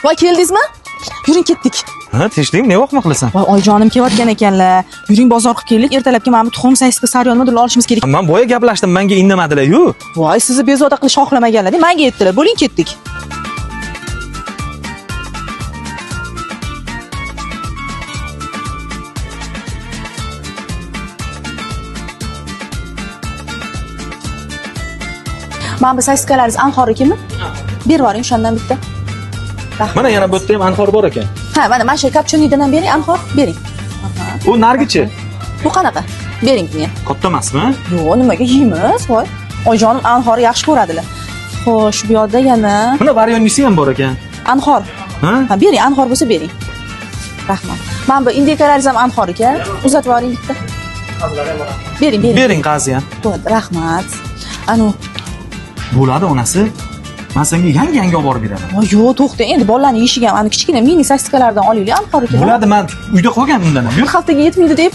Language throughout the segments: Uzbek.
Voy, keldingizmi? Yuring ketdik. Ha, tinchlikmi? Ne vaqtma qilasan? Voy, oyijonim kelayotgan ekanlar. Yuring bozor qilib keldik. Ertalabki mana bu tuxum saysiga saryon modul olishimiz kerak. Men boya gaplashdim, menga indamadilar-yu. Voy, sizni bezovta qilish xohlamaganlar. Menga aytdilar. Bo'ling ketdik. Mana bu saskalaringiz anxorikimi? Berib yuboring o'shandan bitta. Mana yana bu yerda ham anxor bor ekan. Ha, mana shu kapchunidan ham bering, anxor bering. U nargichi? Bu qanaqa? Bering menga. Katta emasmi? Yo'q, nimaga yeymiz? Voy. Oyijonim anxor yaxshi ko'radilar. Xo'sh, bu yerda yana Mana varyonnisi ham bor ekan. anxor. Ha? Ha, bering, anxor bo'lsa bering. Rahmat. Mana bu indikalaringiz ham anxor ekan. Uzatib yuboring bitta. Bering. Bering qazi ham. Bo'ldi, rahmat. Anu, Bo'ladi onasi. Men senga yangi olib borib beraman. voy, yo'q, to'xtang. Endi bolalarning yeyishiga ham kichkina mini saskalardan olaylik, anxor ekan. Bo'ladi, men uyda qolgan undan ham. Bir haftaga yetmaydi deb.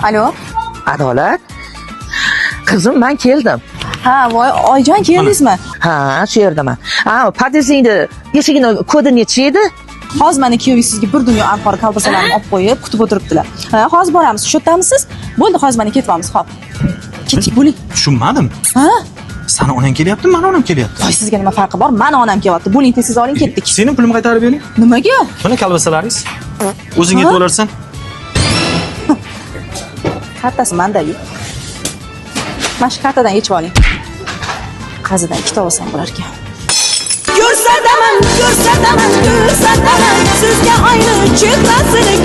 Alo. Adolat. Qizim, men keldim. Ha, voy, Oyjon keldingizmi? Ha, shu yerdaman. Ha, podyezdingni eshigini kodi necha edi? Hozir meni kuyovingiz sizga bir dunyo anxor kolbasalarini olib qo'yib, kutib o'tiribdilar. Ha, hozir boramiz. Shu yerdamisiz? Bo'ldi, hozir meni ketamiz, xo'p. Ketdik, bo'ling. Tushunmadim. Ha? Sani onang kelyapti, meni onam kelyapti. Voy, sizga nima farqi bor? Meni onam kelyapti. Bo'ling, tez oling, ketdik. Seni pulimni qaytarib bering. Nimaga? Mana kolbasalaringiz. O'zing yetib olarsan. Kartasi manda-yu. Mana shu kartadan yechib oling. Qazidan ikkita olsam bo'lar ekan. Ko'rsataman, sizga ayni chehrasini